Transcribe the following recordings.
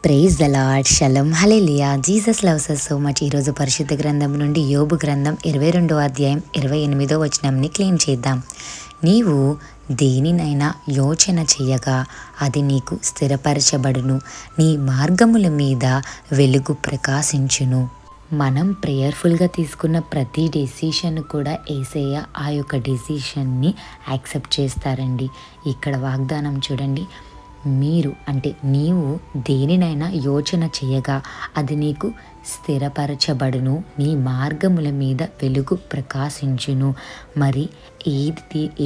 Praise the Lord, shalom, hallelujah. Jesus loves us so much. ఈరోజు పరిశుద్ధ గ్రంథం నుండి యోబు గ్రంథం 22వ అధ్యాయం 28వ వచనంని క్లెయిమ్ చేద్దాం. నీవు దేనినైనా యోచన చేయగా అది నీకు స్థిరపరచబడును, నీ మార్గముల మీద వెలుగు ప్రకాశించును. మనం ప్రేయర్ఫుల్గా తీసుకున్న ప్రతి డెసిషన్ కూడా యేసయ్య ఆ యొక్క డెసిషన్ని యాక్సెప్ట్ చేస్తారండి. ఇక్కడ వాగ్దానం చూడండి, నీవు దేనినైనా యోచన చేయగా అది నీకు స్థిరపరచబడును, నీ మార్గముల మీద వెలుగు ప్రకాశించును. మరి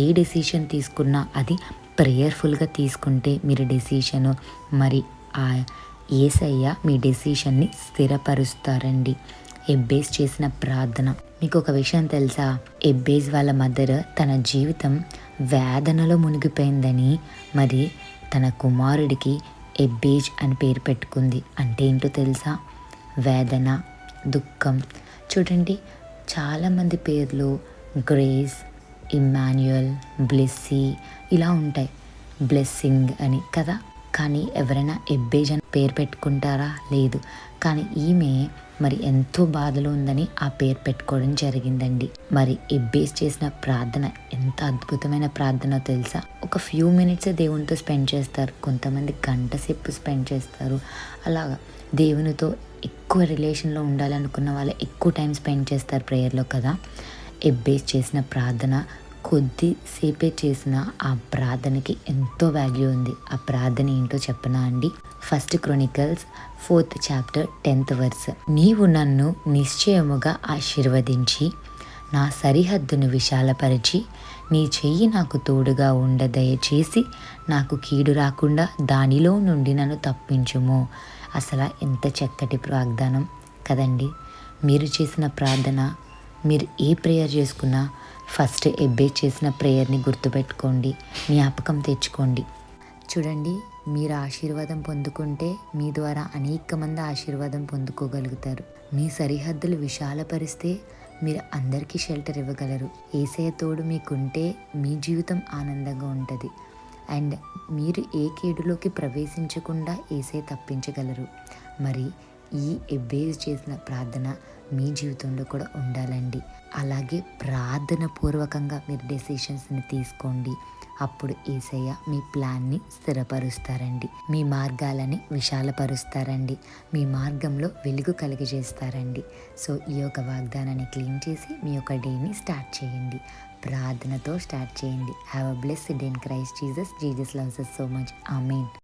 ఏ డెసిషన్ తీసుకున్నా అది ప్రేయర్ఫుల్గా తీసుకుంటే మీరు డెసిషను మరి ఆ యేసయ్య మీ డెసిషన్ని స్థిరపరుస్తారండి. ఎబ్బేస్ చేసిన ప్రార్థన. మీకు ఒక విషయం తెలుసా? ఎబ్బేస్ వాళ్ళ మదర్ తన జీవితం వేదనలో మునిగిపోయిందని మరి తన కుమారుడికి ఎబ్బేజ్ అని పేరు పెట్టుకుంది. అంటే ఏంటో తెలుసా? వేదన, దుఃఖం. చూడండి, చాలామంది పేర్లు గ్రేస్, ఇమ్మాన్యుయల్, బ్లెస్సీ ఇలా ఉంటాయి, బ్లెస్సింగ్ అని కదా. కానీ ఎవరైనా ఎబ్బేజ్ అని పేరు పెట్టుకుంటారా? లేదు. కానీ ఈమె మరి ఎంతో బాధలో ఉందని ఆ పేరు పెట్టుకోవడం జరిగిందండి. మరి ఎబ్బేజ్ చేసిన ప్రార్థన ఎంత అద్భుతమైన ప్రార్థన తెలుసా? ఒక ఫ్యూ మినిట్స్ దేవునితో స్పెండ్ చేస్తారు, కొంతమంది గంట సేపు స్పెండ్ చేస్తారు. అలాగా దేవునితో ఎక్కువ రిలేషన్లో ఉండాలనుకున్న వాళ్ళు ఎక్కువ టైం స్పెండ్ చేస్తారు ప్రేయర్లో కదా. ఎబ్బేజ్ చేసిన ప్రార్థన కొద్దిసేపే చేసిన ఆ ప్రార్థనకి ఎంతో వాల్యూ ఉంది. ఆ ప్రార్థన ఏంటో చెప్పనా అండి? 1 Chronicles 4th chapter 10th verse. నీవు నన్ను నిశ్చయముగా ఆశీర్వదించి నా సరిహద్దును విశాలపరిచి నీ చెయ్యి నాకు తోడుగా ఉండ దయచేసి నాకు కీడు రాకుండా దానిలో నుండి నన్ను తప్పించుము. అసలు ఎంత చక్కటి వాగ్దానం కదండి. మీరు చేసిన ప్రార్థన, మీరు ఏ ప్రేయర్ చేసుకున్నా ఫస్ట్ ఎబ్బేజ్ చేసిన ప్రేయర్ని గుర్తుపెట్టుకోండి, జ్ఞాపకం తెచ్చుకోండి. చూడండి, మీరు ఆశీర్వాదం పొందుకుంటే మీ ద్వారా అనేక మంది ఆశీర్వాదం పొందుకోగలుగుతారు. మీ సరిహద్దులు విశాలపరిస్తే మీరు అందరికీ షెల్టర్ ఇవ్వగలరు. యేసయ్య తోడు మీకుంటే మీ జీవితం ఆనందంగా ఉంటుంది. అండ్ మీరు ఏ కీడులోకి ప్రవేశించకుండా యేసయ్య తప్పించగలరు. మరి ఈ ఎబ్బేజ్ చేసిన ప్రార్థన మీ జీవితంలో కూడా ఉండాలండి. అలాగే ప్రార్థన పూర్వకంగా మీరు డెసిషన్స్ని తీసుకోండి. అప్పుడు యేసయ్య మీ ప్లాన్ని స్థిరపరుస్తారండి, మీ మార్గాలని విశాలపరుస్తారండి, మీ మార్గంలో వెలుగు కలిగజేస్తారండి. సో ఈ యొక్క వాగ్దానాన్ని క్లీన్ చేసి మీ యొక్క డేని స్టార్ట్ చేయండి. ప్రార్థనతో స్టార్ట్ చేయండి. Have a blessed day in Christ Jesus. Jesus loves us so much. Amen.